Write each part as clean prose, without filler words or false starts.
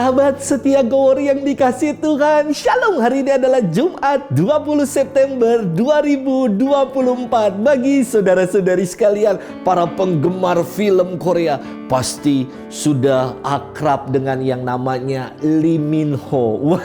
Sahabat setia Gowori yang dikasihi Tuhan, Shalom. Hari ini adalah Jumat 20 September 2024. Bagi saudara-saudari sekalian, para penggemar film Korea pasti sudah akrab dengan yang namanya Lee Min Ho.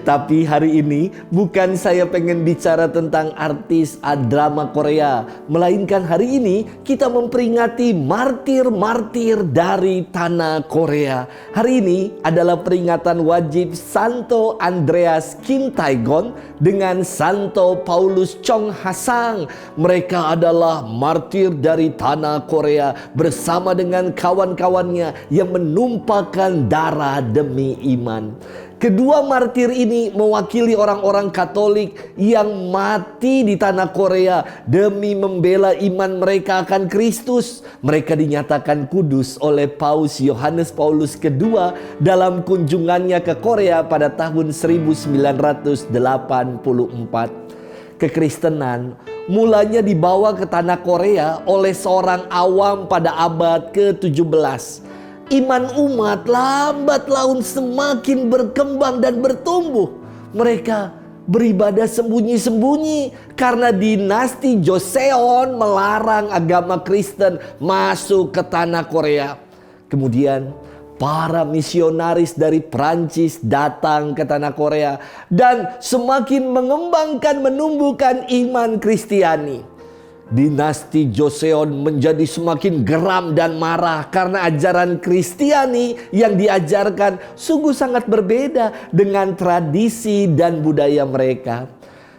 Tapi hari ini bukan saya pengen bicara tentang artis drama Korea, melainkan hari ini kita memperingati martir-martir dari tanah Korea. Hari ini adalah peringatan wajib Santo Andreas Kim Tae-gon dengan Santo Paulus Chong Ha-sang. Mereka adalah martir dari tanah Korea bersama dengan kawan-kawannya yang menumpahkan darah demi iman. Kedua martir ini mewakili orang-orang Katolik yang mati di tanah Korea demi membela iman mereka akan Kristus. Mereka dinyatakan kudus oleh Paus Yohanes Paulus II dalam kunjungannya ke Korea pada tahun 1984. Kekristenan mulanya dibawa ke tanah Korea oleh seorang awam pada abad ke-17. Iman umat lambat laun semakin berkembang dan bertumbuh. Mereka beribadah sembunyi-sembunyi karena dinasti Joseon melarang agama Kristen masuk ke tanah Korea. Kemudian para misionaris dari Prancis datang ke tanah Korea dan semakin mengembangkan, menumbuhkan iman Kristiani. Dinasti Joseon menjadi semakin geram dan marah karena ajaran Kristiani yang diajarkan sungguh sangat berbeda dengan tradisi dan budaya mereka.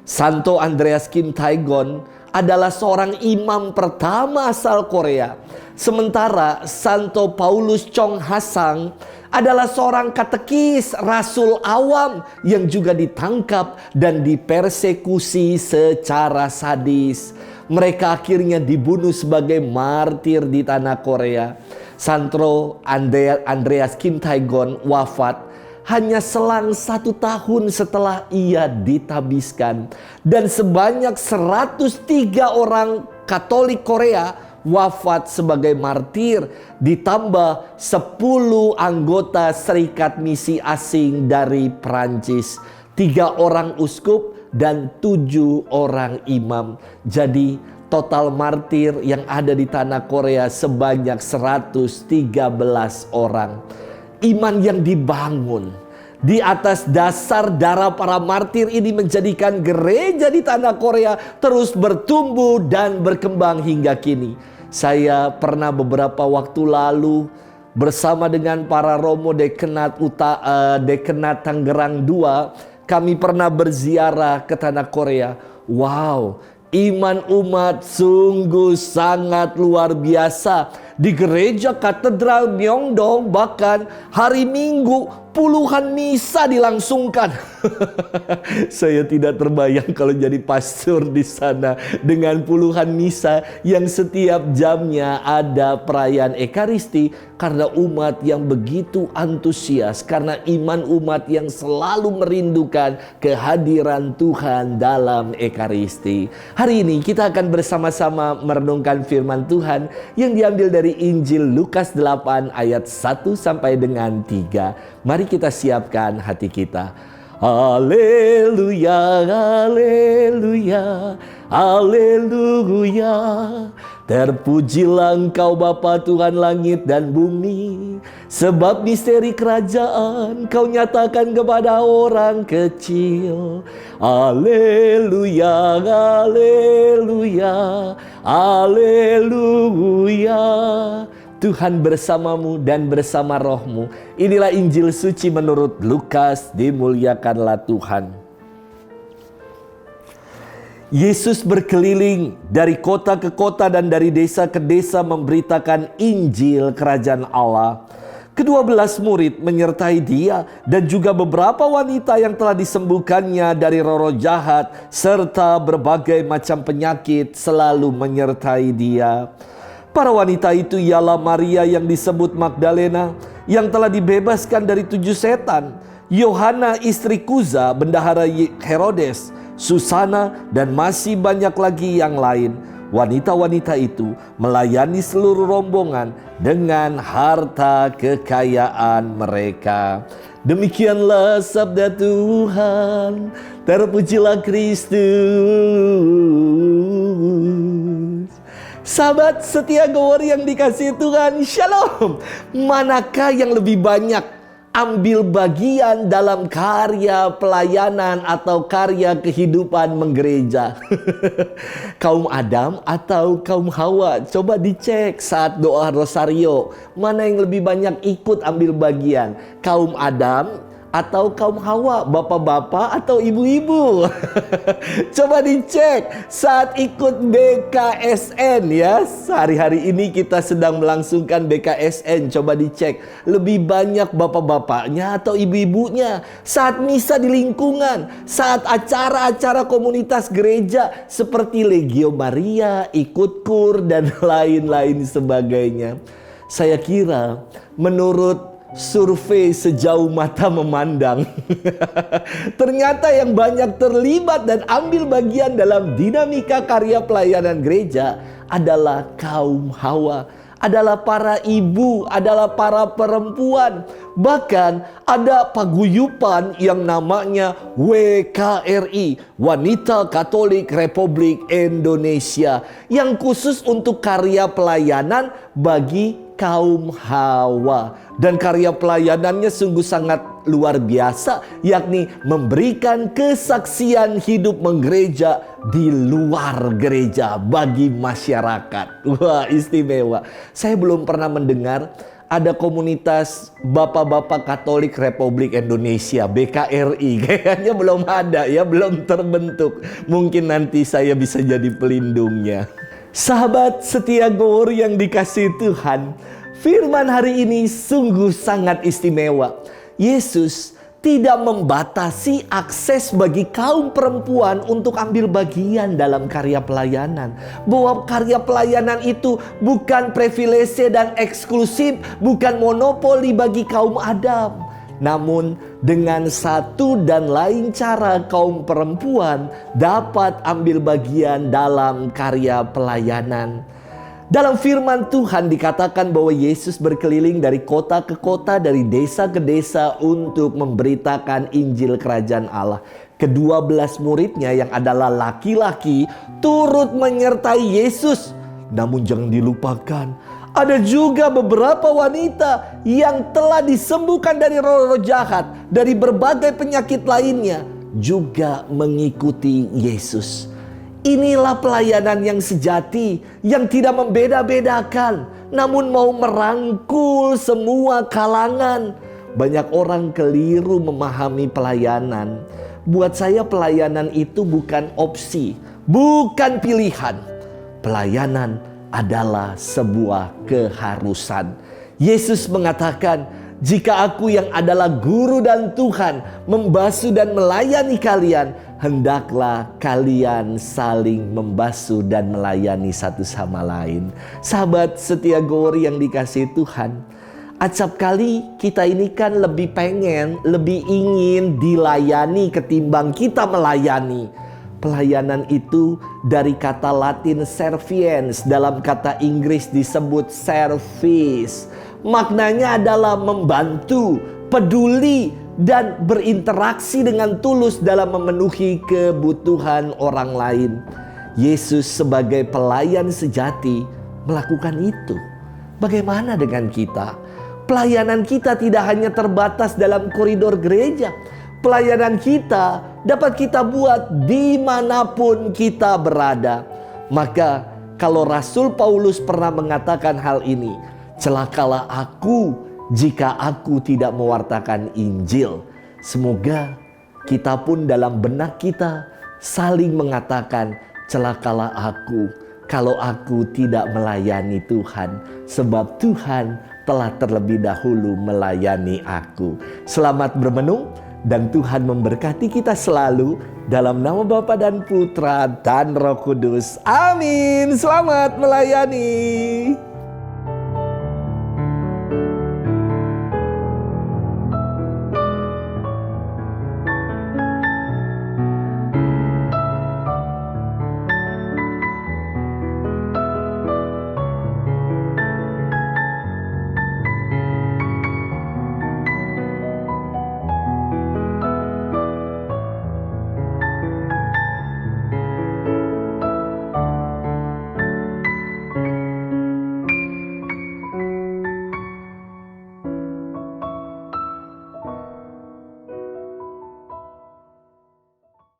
Santo Andreas Kim Tae-gon adalah seorang imam pertama asal Korea. Sementara Santo Paulus Chong Ha-sang adalah seorang katekis rasul awam yang juga ditangkap dan dipersekusi secara sadis. Mereka akhirnya dibunuh sebagai martir di tanah Korea. Santo Andreas Kim Tae-gon wafat hanya selang 1 tahun setelah ia ditabiskan. Dan sebanyak 103 orang Katolik Korea wafat sebagai martir, ditambah 10 anggota Serikat Misi Asing dari Prancis, 3 orang uskup dan 7 orang imam. Jadi total martir yang ada di tanah Korea sebanyak 113 orang. Iman yang dibangun di atas dasar darah para martir ini menjadikan gereja di tanah Korea terus bertumbuh dan berkembang hingga kini. Saya pernah beberapa waktu lalu bersama dengan para Romo Dekenat Tangerang 2, kami pernah berziarah ke tanah Korea. Wow, iman umat sungguh sangat luar biasa. Di gereja katedral Myeongdong bahkan hari Minggu puluhan misa dilangsungkan. Saya tidak terbayang kalau jadi pastor di sana dengan puluhan misa yang setiap jamnya ada perayaan Ekaristi, karena umat yang begitu antusias, karena iman umat yang selalu merindukan kehadiran Tuhan dalam Ekaristi. Hari ini kita akan bersama-sama merenungkan firman Tuhan yang diambil dari Injil Lukas 8 ayat 1 sampai dengan 3. Mari kita siapkan hati kita. Haleluya, haleluya, haleluya. Terpujilah Engkau Bapa Tuhan langit dan bumi, sebab misteri kerajaan Kau nyatakan kepada orang kecil. Haleluya, haleluya, haleluya. Tuhan bersamamu dan bersama rohmu. Inilah Injil suci menurut Lukas, dimuliakanlah Tuhan. Yesus berkeliling dari kota ke kota dan dari desa ke desa memberitakan Injil Kerajaan Allah. Ke-12 murid menyertai dia dan juga beberapa wanita yang telah disembuhkannya dari roh-roh jahat serta berbagai macam penyakit selalu menyertai dia. Para wanita itu ialah Maria yang disebut Magdalena, yang telah dibebaskan dari 7 setan, Yohana istri Kuza, bendahara Herodes, Susana, dan masih banyak lagi yang lain. wanita-wanita itu melayani seluruh rombongan dengan harta kekayaan mereka. Demikianlah sabda Tuhan. Terpujilah Kristus. Sahabat setia Gower yang dikasihi Tuhan, Shalom. Manakah yang lebih banyak ambil bagian dalam karya pelayanan atau karya kehidupan menggereja? Kaum Adam atau kaum Hawa? Coba dicek saat doa rosario. Mana yang lebih banyak ikut ambil bagian? Kaum Adam atau kaum Hawa, bapak-bapak atau ibu-ibu? Coba dicek saat ikut BKSN ya. Hari-hari ini kita sedang melangsungkan BKSN. Coba dicek lebih banyak bapak-bapaknya atau ibu-ibunya. Saat misa di lingkungan, saat acara-acara komunitas gereja seperti Legio Maria, ikut kur dan lain-lain sebagainya. Saya kira menurut survei sejauh mata memandang, ternyata yang banyak terlibat dan ambil bagian dalam dinamika karya pelayanan gereja adalah kaum Hawa, adalah para ibu, adalah para perempuan. Bahkan ada paguyupan yang namanya WKRI, Wanita Katolik Republik Indonesia, yang khusus untuk karya pelayanan bagi kaum Hawa. Dan karya pelayanannya sungguh sangat luar biasa, yakni memberikan kesaksian hidup menggereja di luar gereja bagi masyarakat. Wah, istimewa. Saya belum pernah mendengar ada komunitas Bapak-Bapak Katolik Republik Indonesia, BKRI. Kayaknya belum ada ya, belum terbentuk. Mungkin nanti saya bisa jadi pelindungnya. Sahabat setia Gower yang dikasihi Tuhan, firman hari ini sungguh sangat istimewa. Yesus tidak membatasi akses bagi kaum perempuan untuk ambil bagian dalam karya pelayanan. Bahwa karya pelayanan itu bukan privilege dan eksklusif, bukan monopoli bagi kaum Adam. Namun dengan satu dan lain cara kaum perempuan dapat ambil bagian dalam karya pelayanan. Dalam firman Tuhan dikatakan bahwa Yesus berkeliling dari kota ke kota, dari desa ke desa untuk memberitakan Injil Kerajaan Allah. Ke-12 muridnya yang adalah laki-laki turut menyertai Yesus. Namun jangan dilupakan, ada juga beberapa wanita yang telah disembuhkan dari roh-roh jahat, dari berbagai penyakit lainnya, juga mengikuti Yesus. Inilah pelayanan yang sejati, yang tidak membeda-bedakan, namun mau merangkul semua kalangan. Banyak orang keliru memahami pelayanan. Buat saya pelayanan itu bukan opsi, bukan pilihan. Pelayanan adalah sebuah keharusan. Yesus mengatakan, jika aku yang adalah guru dan Tuhan membasuh dan melayani kalian, hendaklah kalian saling membasuh dan melayani satu sama lain. Sahabat setia Gower yang dikasihi Tuhan, acap kali kita ini kan lebih pengen, lebih ingin dilayani ketimbang kita melayani. Pelayanan itu dari kata Latin serviens, dalam kata Inggris disebut service. Maknanya adalah membantu, peduli, dan berinteraksi dengan tulus dalam memenuhi kebutuhan orang lain. Yesus sebagai pelayan sejati melakukan itu. Bagaimana dengan kita? Pelayanan kita tidak hanya terbatas dalam koridor gereja. Pelayanan kita dapat kita buat dimanapun kita berada. Maka kalau Rasul Paulus pernah mengatakan hal ini, celakalah aku jika aku tidak mewartakan Injil. Semoga kita pun dalam benak kita saling mengatakan, celakalah aku kalau aku tidak melayani Tuhan, sebab Tuhan telah terlebih dahulu melayani aku. Selamat bermenung dan Tuhan memberkati kita selalu dalam nama Bapa dan Putra dan Roh Kudus. Amin. Selamat melayani.